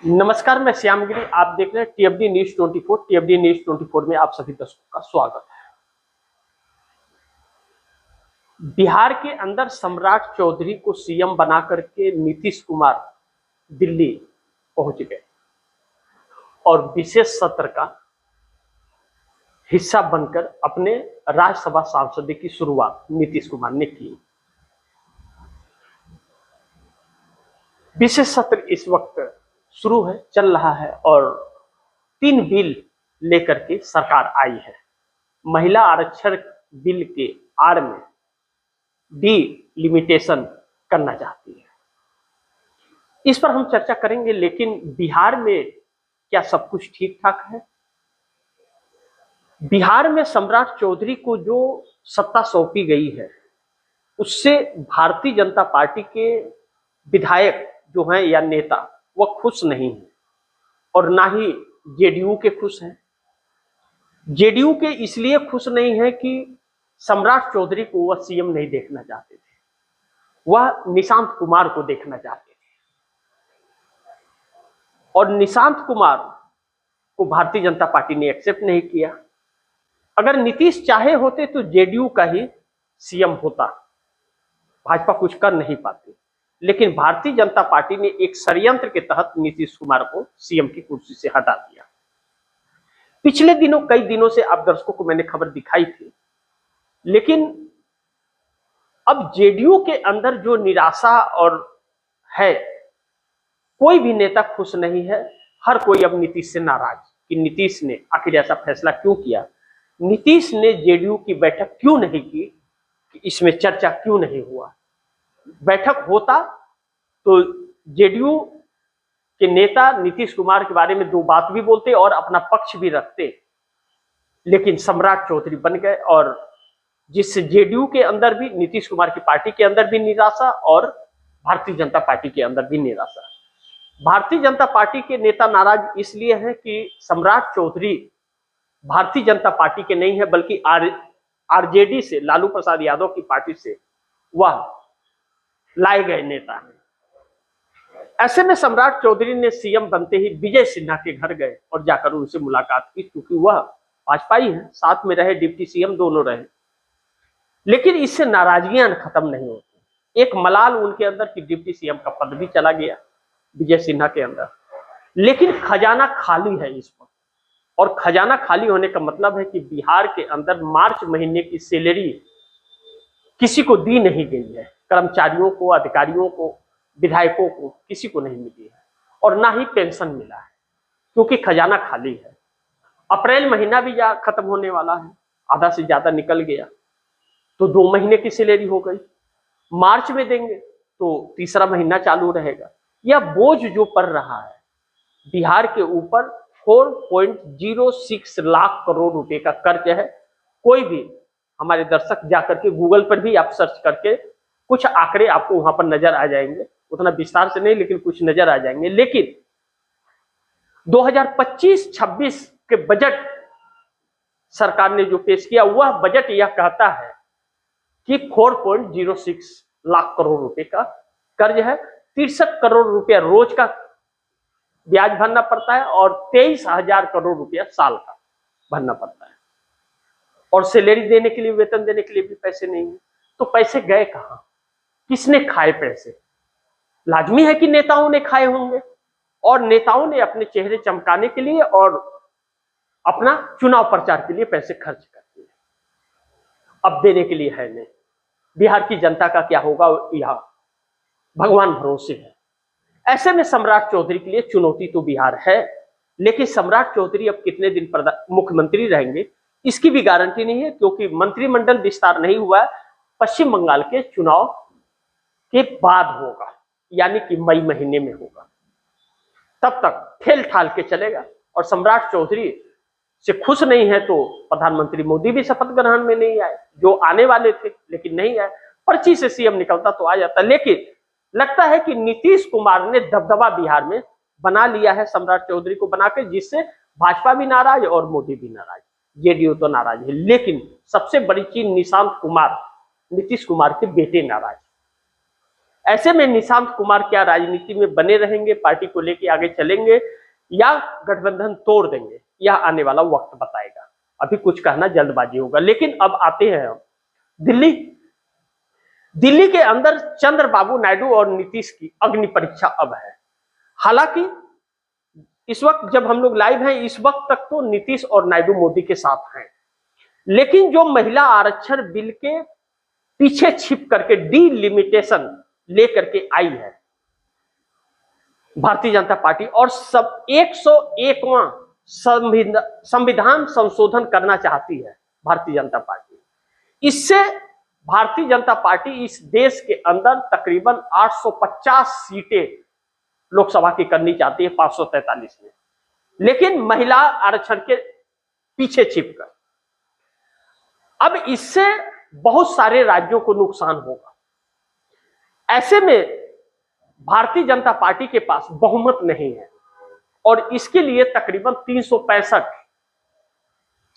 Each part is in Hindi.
नमस्कार, मैं श्यामगिरी। आप देख रहे हैं टीएफडी न्यूज 24। टीएफडी न्यूज 24 में आप सभी दर्शकों का स्वागत है। बिहार के अंदर सम्राट चौधरी को सीएम बना करके नीतीश कुमार दिल्ली पहुंच गए और विशेष सत्र का हिस्सा बनकर अपने राज्यसभा सांसद की शुरुआत नीतीश कुमार ने की। विशेष सत्र इस वक्त शुरू है, चल रहा है और 3 बिल लेकर के सरकार आई है। महिला आरक्षण बिल के आड़ में डिलिमिटेशन करना चाहती है। इस पर हम चर्चा करेंगे, लेकिन बिहार में क्या सब कुछ ठीक ठाक है? बिहार में सम्राट चौधरी को जो सत्ता सौंपी गई है, उससे भारतीय जनता पार्टी के विधायक जो हैं या नेता वह खुश नहीं है और ना ही जेडीयू के खुश हैं। जेडीयू के इसलिए खुश नहीं है कि सम्राट चौधरी को वह सीएम नहीं देखना चाहते थे, वह निशांत कुमार को देखना चाहते थे और निशांत कुमार को भारतीय जनता पार्टी ने एक्सेप्ट नहीं किया। अगर नीतीश चाहे होते तो जेडीयू का ही सीएम होता, भाजपा कुछ कर नहीं पाती, लेकिन भारतीय जनता पार्टी ने एक षड्यंत्र के तहत नीतीश कुमार को सीएम की कुर्सी से हटा दिया। पिछले दिनों कई दिनों से आप दर्शकों को मैंने खबर दिखाई थी, लेकिन अब जेडीयू के अंदर जो निराशा और है, कोई भी नेता खुश नहीं है। हर कोई अब नीतीश से नाराज कि नीतीश ने आखिर ऐसा फैसला क्यों किया, नीतीश ने जेडीयू की बैठक क्यों नहीं की, कि इसमें चर्चा क्यों नहीं हुआ। बैठक होता तो जेडीयू के नेता नीतीश कुमार के बारे में 2 बात भी बोलते और अपना पक्ष भी रखते, लेकिन सम्राट चौधरी बन गए और जिससे जेडीयू के अंदर भी, नीतीश कुमार की पार्टी के अंदर भी निराशा और भारतीय जनता पार्टी के अंदर भी निराशा। भारतीय जनता पार्टी के नेता नाराज इसलिए हैं कि सम्राट चौधरी भारतीय जनता पार्टी के नहीं है, बल्कि आरजेडी से, लालू प्रसाद यादव की पार्टी से वह लाए गए नेता हैं। ऐसे में सम्राट चौधरी ने सीएम बनते ही विजय सिन्हा के घर गए और जाकर उनसे मुलाकात की, क्योंकि वह भाजपाई हैं, साथ में रहे, डिप्टी सीएम दोनों रहे। लेकिन इससे नाराजगियां खत्म नहीं होती। एक मलाल उनके अंदर कि डिप्टी सीएम का पद भी चला गया विजय सिन्हा के अंदर, लेकिन खजाना खाली है इस वक्त। और खजाना खाली होने का मतलब है कि बिहार के अंदर मार्च महीने की सैलरी किसी को दी नहीं गई है। कर्मचारियों को, अधिकारियों को, विधायकों को किसी को नहीं मिली है और ना ही पेंशन मिला है, क्योंकि खजाना खाली है। अप्रैल महीना भी खत्म होने वाला है, आधा से ज्यादा निकल गया, तो 2 महीने की सैलरी हो गई। मार्च में देंगे तो तीसरा महीना चालू रहेगा। यह बोझ जो पड़ रहा है बिहार के ऊपर, 4.06 लाख करोड़ रुपए का कर्ज है। कोई भी हमारे दर्शक जाकर के गूगल पर भी आप सर्च करके कुछ आंकड़े आपको वहां पर नजर आ जाएंगे, उतना विस्तार से नहीं, लेकिन कुछ नजर आ जाएंगे। लेकिन 2025-26 के बजट सरकार ने जो पेश किया, वह बजट यह कहता है कि 4.06 लाख करोड़ रुपए का कर्ज है। 63 करोड़ रुपया रोज का ब्याज भरना पड़ता है और 23,000 करोड़ रुपया साल का भरना पड़ता है, और सैलरी देने के लिए, वेतन देने के लिए भी पैसे नहीं है। तो पैसे गए कहां, किसने खाए पैसे? लाजमी है कि नेताओं ने खाए होंगे, और नेताओं ने अपने चेहरे चमकाने के लिए और अपना चुनाव प्रचार के लिए पैसे खर्च कर दिए। अब देने के लिए है नहीं। बिहार की जनता का क्या होगा यह भगवान भरोसे है। ऐसे में सम्राट चौधरी के लिए चुनौती तो बिहार है, लेकिन सम्राट चौधरी अब कितने दिन मुख्यमंत्री रहेंगे इसकी भी गारंटी नहीं है, क्योंकि मंत्रिमंडल विस्तार नहीं हुआ है। पश्चिम बंगाल के चुनाव के बाद होगा, यानी कि मई महीने में होगा। तब तक ठेल ठाल के चलेगा और सम्राट चौधरी से खुश नहीं है तो प्रधानमंत्री मोदी भी शपथ ग्रहण में नहीं आए, जो आने वाले थे लेकिन नहीं आए। पर्ची से सीएम निकलता तो आ जाता, लेकिन लगता है कि नीतीश कुमार ने दबदबा बिहार में बना लिया है सम्राट चौधरी को बनाकर, जिससे भाजपा भी नाराज और मोदी भी नाराज, जेडीयू तो नाराज है। लेकिन सबसे बड़ी चीज, निशांत कुमार, नीतीश कुमार के बेटे नाराज। ऐसे में निशांत कुमार क्या राजनीति में बने रहेंगे, पार्टी को लेके आगे चलेंगे या गठबंधन तोड़ देंगे, यह आने वाला वक्त बताएगा। अभी कुछ कहना जल्दबाजी होगा। लेकिन अब आते हैं हम दिल्ली। दिल्ली के अंदर चंद्रबाबू नायडू और नीतीश की अग्नि परीक्षा अब है। हालांकि इस वक्त जब हम लोग लाइव हैं, इस वक्त तक तो नीतीश और नायडू मोदी के साथ हैं, लेकिन जो महिला आरक्षण बिल के पीछे छिप करके डीलिमिटेशन लेकर के आई है भारतीय जनता पार्टी और सब 101वां संविधान संशोधन करना चाहती है भारतीय जनता पार्टी। इससे भारतीय जनता पार्टी इस देश के अंदर तकरीबन 850 सीटें लोकसभा की करनी चाहती है 543 में, लेकिन महिला आरक्षण के पीछे छिपकर। अब इससे बहुत सारे राज्यों को नुकसान होगा। ऐसे में भारतीय जनता पार्टी के पास बहुमत नहीं है और इसके लिए तकरीबन 365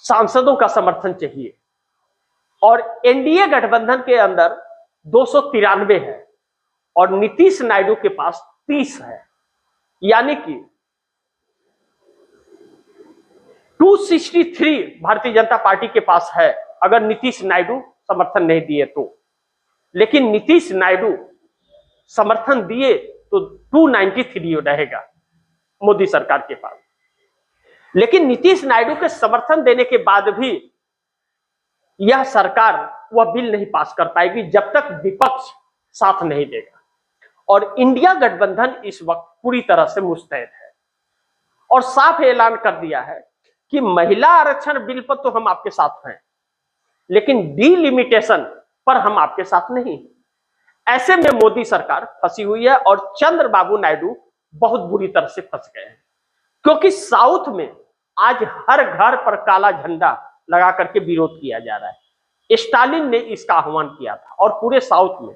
सांसदों का समर्थन चाहिए और एनडीए गठबंधन के अंदर 293 है और नीतीश नायडू के पास 30 है, यानी कि 263 भारतीय जनता पार्टी के पास है अगर नीतीश नायडू समर्थन नहीं दिए तो। लेकिन नीतीश नायडू समर्थन दिए तो 293 रहेगा मोदी सरकार के पास। लेकिन नीतीश नायडू के समर्थन देने के बाद भी यह सरकार वह बिल नहीं पास कर पाएगी जब तक विपक्ष साथ नहीं देगा। और इंडिया गठबंधन इस वक्त पूरी तरह से मुस्तैद है और साफ ऐलान कर दिया है कि महिला आरक्षण बिल पर तो हम आपके साथ हैं, लेकिन डीलिमिटेशन पर हम आपके साथ नहीं। ऐसे में मोदी सरकार फंसी हुई है और चंद्रबाबू नायडू बहुत बुरी तरह से फंस गए हैं, क्योंकि साउथ में आज हर घर पर काला झंडा लगा करके विरोध किया जा रहा है। स्टालिन ने इसका आह्वान किया था और पूरे साउथ में,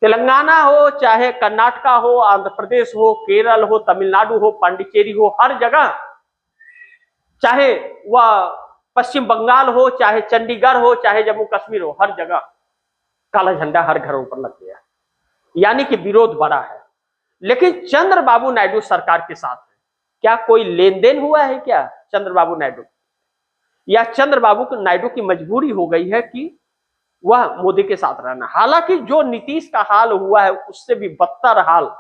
तेलंगाना हो चाहे कर्नाटका हो, आंध्र प्रदेश हो, केरल हो, तमिलनाडु हो, पांडिचेरी हो, हर जगह, चाहे वह पश्चिम बंगाल हो, चाहे चंडीगढ़ हो, चाहे जम्मू कश्मीर हो, हर जगह काला झंडा हर घरों पर लग गया, यानी कि विरोध बड़ा है। लेकिन चंद्रबाबू नायडू सरकार के साथ है। क्या कोई लेन देन हुआ है क्या चंद्रबाबू नायडू, या चंद्रबाबू नायडू की मजबूरी हो गई है कि वह मोदी के साथ रहना? हालांकि जो नीतीश का हाल हुआ है उससे भी बदतर हाल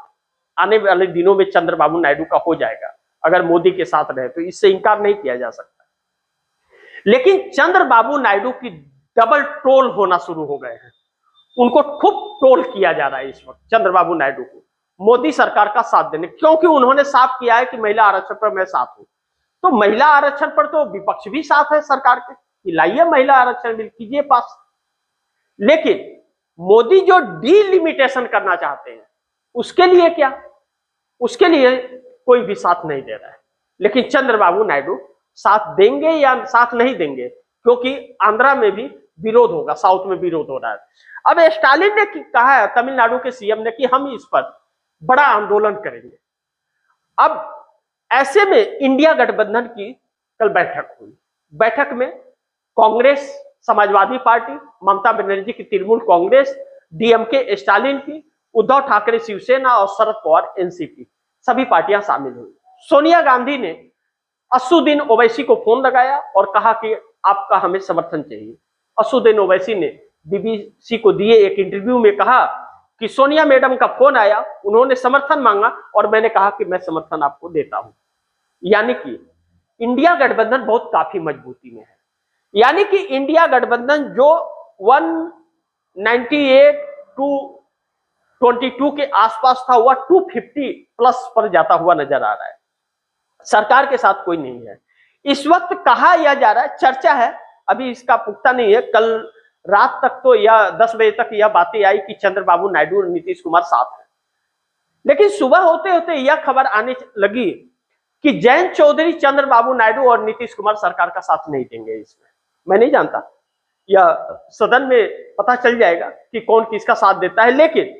आने वाले दिनों में चंद्रबाबू नायडू का हो जाएगा अगर मोदी के साथ रहे, तो इससे इंकार नहीं किया जा सकता। लेकिन चंद्रबाबू नायडू की डबल ट्रोल होना शुरू हो गए हैं, उनको खूब ट्रोल किया जा रहा है इस वक्त चंद्रबाबू नायडू को मोदी सरकार का साथ देने, क्योंकि उन्होंने साफ किया है कि महिला आरक्षण पर मैं साथ हूं। तो महिला आरक्षण पर तो विपक्ष भी साथ है सरकार के, लाइए महिला आरक्षण बिल कीजिए पास। लेकिन मोदी जो डीलिमिटेशन करना चाहते हैं उसके लिए क्या, उसके लिए कोई भी साथ नहीं दे रहा है। लेकिन चंद्रबाबू नायडू साथ देंगे या साथ नहीं देंगे, क्योंकि आंध्रा में भी विरोध होगा, साउथ में विरोध हो रहा है। अब स्टालिन ने कहा है, तमिलनाडु के सीएम ने, कि हम इस पर बड़ा आंदोलन करेंगे। अब ऐसे में इंडिया गठबंधन की कल बैठक हुई। बैठक में कांग्रेस, समाजवादी पार्टी, ममता बनर्जी की तृणमूल कांग्रेस, डीएमके स्टालिन की, उद्धव ठाकरे शिवसेना और शरद पवार एनसीपी, सभी पार्टियां शामिल हुई। सोनिया गांधी ने असुद्दीन ओवैसी को फोन लगाया और कहा कि आपका हमें समर्थन चाहिए। असुद्दीन ओवैसी ने बीबीसी को दिए एक इंटरव्यू में कहा कि सोनिया मैडम का फोन आया, उन्होंने समर्थन मांगा और मैंने कहा कि मैं समर्थन आपको देता हूं। यानी कि इंडिया गठबंधन बहुत काफी मजबूती में है। यानी कि इंडिया गठबंधन जो 198 टू 22 के आसपास था, वह 250 प्लस पर जाता हुआ नजर आ रहा है। सरकार के साथ कोई नहीं है इस वक्त। कहा यह जा रहा है, चर्चा है, अभी इसका पुख्ता नहीं है। कल रात तक तो या 10 बजे तक यह बातें आई कि चंद्रबाबू नायडू और नीतीश कुमार साथ हैं, लेकिन सुबह होते होते यह खबर आने लगी कि जयंत चौधरी चंद्रबाबू नायडू और नीतीश कुमार सरकार का साथ नहीं देंगे। इसमें मैं नहीं जानता, यह सदन में पता चल जाएगा कि कौन किसका साथ देता है। लेकिन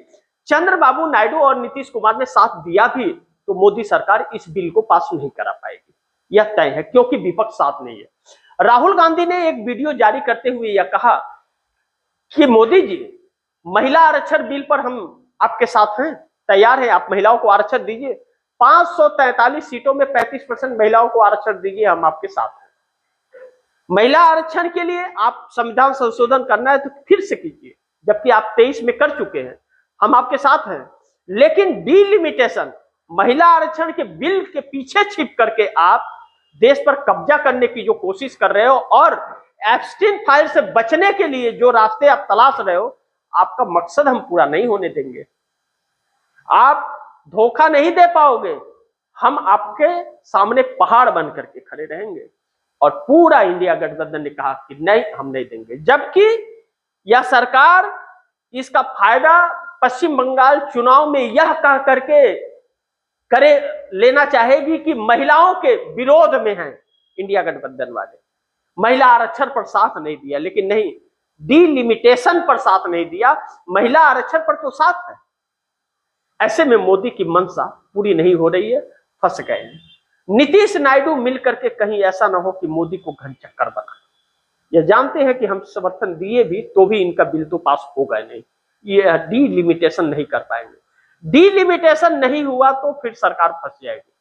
चंद्रबाबू नायडू और नीतीश कुमार ने साथ दिया भी तो मोदी सरकार इस बिल को पास नहीं करा पाएगी, यह तय है, क्योंकि विपक्ष साथ नहीं है। राहुल गांधी ने एक वीडियो जारी करते हुए यह कहा कि मोदी जी, महिला आरक्षण बिल पर हम आपके साथ हैं, तैयार हैं, आप महिलाओं को आरक्षण दीजिए। 543 सीटों में 35% महिलाओं को आरक्षण दीजिए, हम आपके साथ हैं। महिला आरक्षण के लिए आप संविधान संशोधन करना है तो फिर से कीजिए, जबकि आप 23 में कर चुके हैं, हम आपके साथ हैं। लेकिन डिलिमिटेशन, महिला आरक्षण के बिल के पीछे छिप करके आप देश पर कब्जा करने की जो कोशिश कर रहे हो और एप्स्टीन फाइल से बचने के लिए जो रास्ते आप तलाश रहे हो, आपका मकसद हम पूरा नहीं होने देंगे। आप धोखा नहीं दे पाओगे, हम आपके सामने पहाड़ बन करके खड़े रहेंगे। और पूरा इंडिया गठबंधन ने कहा कि नहीं, हम नहीं देंगे, जबकि यह सरकार इसका फायदा पश्चिम बंगाल चुनाव में यह कह करके करे लेना चाहेगी कि महिलाओं के विरोध में है इंडिया गठबंधन वाले। महिला आरक्षण पर साथ नहीं दिया, लेकिन नहीं, डिलिमिटेशन पर साथ नहीं दिया, महिला आरक्षण पर तो साथ है। ऐसे में मोदी की मंशा पूरी नहीं हो रही है, फंस गए हैं। नीतीश नायडू मिलकर के कहीं ऐसा ना हो कि मोदी को घन चक्कर बना। ये जानते हैं कि हम समर्थन दिए भी तो भी इनका बिल तो पास होगा नहीं, ये डिलिमिटेशन नहीं कर पाएंगे। डिलिमिटेशन नहीं हुआ तो फिर सरकार फंस जाएगी,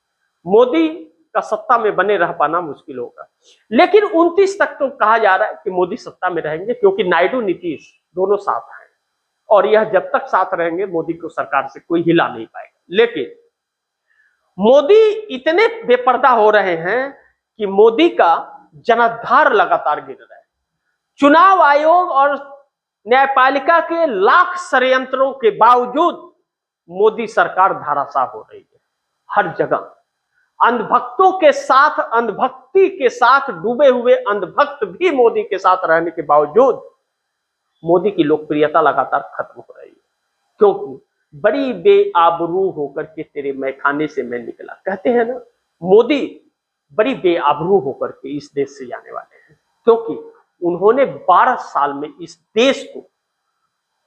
मोदी का सत्ता में बने रह पाना मुश्किल होगा। लेकिन 29 तक तो कहा जा रहा है कि मोदी सत्ता में रहेंगे, क्योंकि नायडू नीतीश दोनों साथ हैं और यह जब तक साथ रहेंगे मोदी को सरकार से कोई हिला नहीं पाएगा। लेकिन मोदी इतने बेपर्दा हो रहे हैं कि मोदी का जनाधार लगातार गिर रहा है। चुनाव आयोग और न्यायपालिका के लाख षड्यंत्रों के बावजूद मोदी सरकार धराशायी हो रही है। हर जगह अंधभक्तों के साथ, अंधभक्ति के साथ डूबे हुए अंधभक्त भी मोदी के साथ रहने के बावजूद मोदी की लोकप्रियता लगातार खत्म हो रही है, क्योंकि बड़ी बेआबरू होकर के तेरे मैखाने से मैं निकला, कहते हैं ना, मोदी बड़ी बेआबरू होकर के इस देश से जाने वाले हैं, क्योंकि उन्होंने 12 साल में इस देश को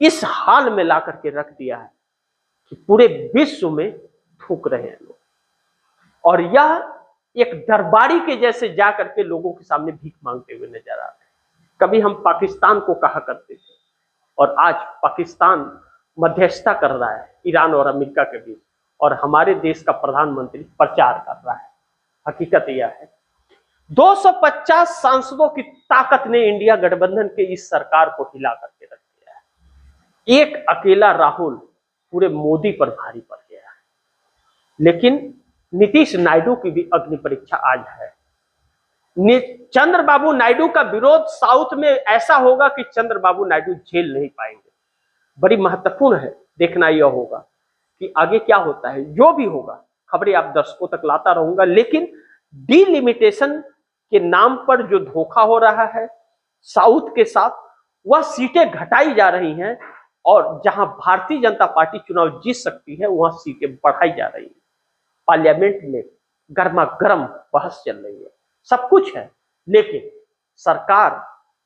इस हाल में ला करके रख दिया है कि पूरे विश्व में थूक रहे हैं लोग। और यह एक दरबारी के जैसे जा करके लोगों के सामने भीख मांगते हुए नजर आ रहे हैं। कभी हम पाकिस्तान को कहा करते थे और आज पाकिस्तान मध्यस्थता कर रहा है ईरान और अमेरिका के बीच, और हमारे देश का प्रधानमंत्री प्रचार कर रहा है। हकीकत यह है 250 सांसदों की ताकत ने इंडिया गठबंधन के इस सरकार को हिला करके रख दिया है। एक अकेला राहुल पूरे मोदी पर भारी पड़ गया है। लेकिन नीतीश नायडू की भी अग्नि परीक्षा आज है। चंद्रबाबू नायडू का विरोध साउथ में ऐसा होगा कि चंद्रबाबू नायडू झेल नहीं पाएंगे। बड़ी महत्वपूर्ण है, देखना यह होगा कि आगे क्या होता है। जो भी होगा खबरें आप दर्शकों तक लाता रहूंगा, लेकिन डिलिमिटेशन के नाम पर जो धोखा हो रहा है साउथ के साथ, वह सीटें घटाई जा रही हैं, और जहां भारतीय जनता पार्टी चुनाव जीत सकती है वहां सीटें बढ़ाई जा रही है। पार्लियामेंट में गर्मा गर्म बहस चल रही है, सब कुछ है, लेकिन सरकार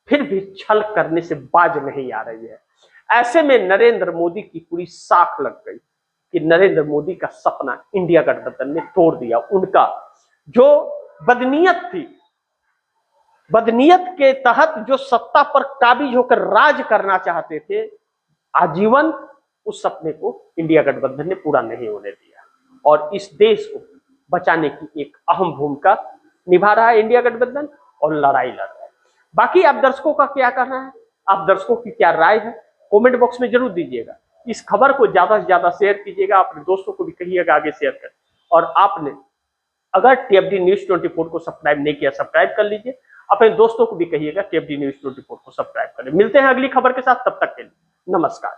फिर भी छल करने से बाज नहीं आ रही है। ऐसे में नरेंद्र मोदी की पूरी साख लग गई कि नरेंद्र मोदी का सपना इंडिया गठबंधन ने तोड़ दिया। उनका जो बदनीयत थी, बदनीयत के तहत जो सत्ता पर काबिज होकर राज करना चाहते थे, आजीवन उस सपने को इंडिया गठबंधन ने पूरा नहीं होने दिया, और इस देश को बचाने की एक अहम भूमिका निभा रहा है इंडिया गठबंधन, और लड़ाई लड़ रहा है। बाकी आप दर्शकों का क्या कहना है, आप दर्शकों की क्या राय है, कमेंट बॉक्स में जरूर दीजिएगा। इस खबर को ज्यादा से ज्यादा शेयर कीजिएगा, अपने दोस्तों को भी कहिएगा आगे शेयर करें। और आपने अगर टीएफडी न्यूज 24 को सब्सक्राइब नहीं किया, सब्सक्राइब कर लीजिए। अपने दोस्तों को भी कहिएगा टीएफडी न्यूज 24 को सब्सक्राइब करें। मिलते हैं अगली खबर के साथ, तब तक के लिए नमस्कार।